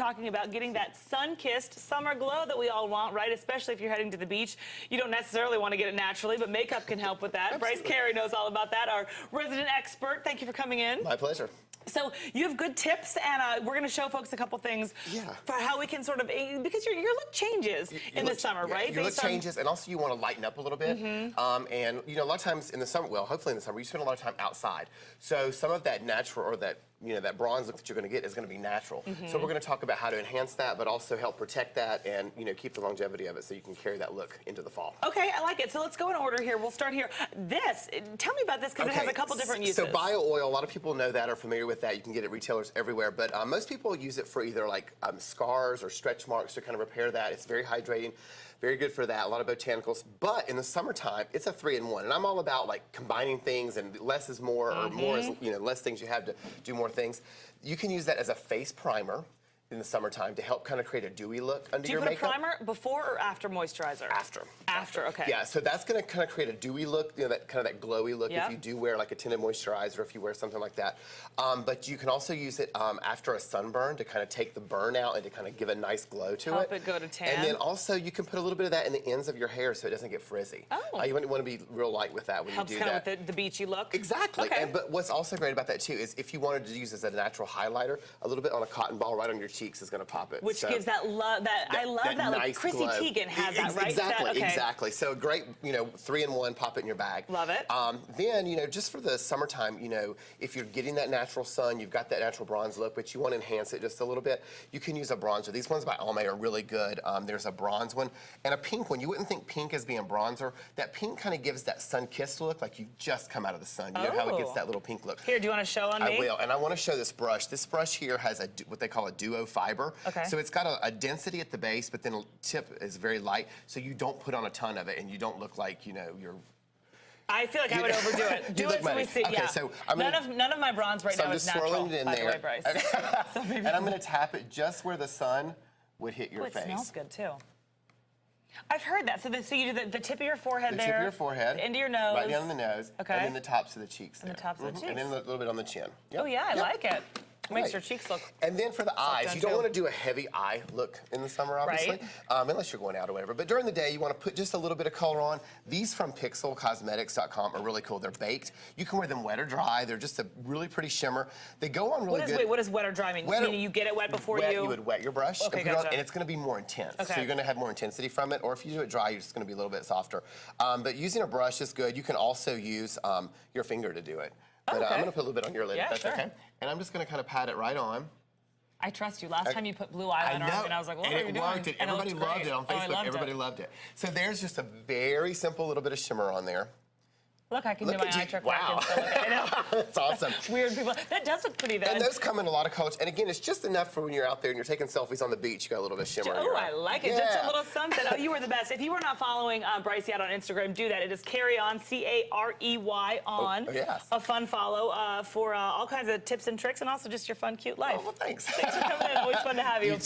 talking about getting that sun-kissed summer glow that we all want, right? Especially if you're heading to the beach. You don't necessarily want to get it naturally, but makeup can help with that. Bryce Carey knows all about that, our resident expert. Thank you for coming in. My pleasure. So you have good tips, and we're going to show folks a couple things for how we can sort of, because your look changes in the summer, right? Your look changes, and also you want to lighten up a little bit. And you know, a lot of times in the summer, well, hopefully in the summer, you spend a lot of time outside. So some of that natural, or that, you know, that bronze look that you're going to get is going to be natural. So we're going to talk about how to enhance that, but also help protect that, and you know, keep the longevity of it, so you can carry that look into the fall. Okay, I like it. So let's go in order here. We'll start here. Tell me about this, because it has a couple different uses. So bio oil, a lot of people know that, are familiar with that. You can get it at retailers everywhere, but most people use it for either like scars or stretch marks to kind of repair that. It's very hydrating, very good for that. A lot of botanicals, but in the summertime, it's a 3-in-1, and I'm all about like combining things, and less is more, or more is, you know, less things you have to do more things. You can use that as a face primer in the summertime to help kind of create a dewy look under your makeup. Do you put a primer before or after moisturizer? After. After, okay. Yeah, so that's going to kind of create a dewy look, you know, that kind of that glowy look if you do wear like a tinted moisturizer, if you wear something like that. But you can also use it after a sunburn to kind of take the burn out and to kind of give a nice glow to Help it go to tan. And then also you can put a little bit of that in the ends of your hair so it doesn't get frizzy. Oh. You want to be real light with that when you do that. Helps kind of with the beachy look. Exactly. Okay. But what's also great about that too is if you wanted to use as a natural highlighter, a little bit on a cotton ball right on your cheeks is going to pop it. Which gives that love, I love that nice like Chrissy glow. Teigen has that, right? Exactly, exactly. So great, you know, 3-in-1, pop it in your bag. Love it. Then, you know, just for the summertime, you know, if you're getting that natural sun, you've got that natural bronze look, but you want to enhance it just a little bit, you can use a bronzer. These ones by Almay are really good. There's a bronze one and a pink one. You wouldn't think pink as being bronzer. That pink kind of gives that sun-kissed look, like you just come out of the sun. You know how it gets that little pink look. Here, do you want to show on me? I will, and I want to show this brush. This brush here has what they call a duo fiber. Okay. So it's got a density at the base, but then the tip is very light, so you don't put on a ton of it, and you don't look like, you know, you're... I feel like I would overdo it. Do it so we see. Okay, so none of my bronze right now is natural, swirling it in by there. the way, Bryce. And I'm going to tap it just where the sun would hit your face. It smells good, too. I've heard that. So you do the tip of your forehead there. The tip of your forehead. The end of your nose. Right down the nose. Okay. And then the tops of the cheeks there. And the tops of the cheeks. And then a little bit on the chin. Oh, yeah, I like it. Makes your cheeks look. And then for the eyes, you don't want to do a heavy eye look in the summer, obviously, unless you're going out or whatever. But during the day, you want to put just a little bit of color on. These from pixelcosmetics.com are really cool. They're baked. You can wear them wet or dry. They're just a really pretty shimmer. They go on really good. Wait, what does wet or dry mean? Meaning you get it wet before you would wet your brush, okay, and it's going to be more intense. Okay. So you're going to have more intensity from it. Or if you do it dry, you're just going to be a little bit softer. But using a brush is good. You can also use your finger to do it. But I'm going to put a little bit on your lid, if that's okay. And I'm just going to kind of pat it right on. I trust you. Last time you put blue eyeliner on, and I was like, what are you doing? And everybody loved it on Facebook. Everybody loved it. So there's just a very simple little bit of shimmer on there. Look, I can do my eye trick. Wow. I know. That's awesome. Weird people. That does look pretty good. And those come in a lot of colors. And again, it's just enough for when you're out there and you're taking selfies on the beach. You got a little bit of shimmer. Oh, I like it. Yeah. Just a little something. Oh, you were the best. If you were not following Bryce yet on Instagram, do that. It is Carey on, C-A-R-E-Y on. Oh, yes. A fun follow for all kinds of tips and tricks, and also just your fun, cute life. Oh, well, thanks. Thanks for coming in. Always fun to have you. You too.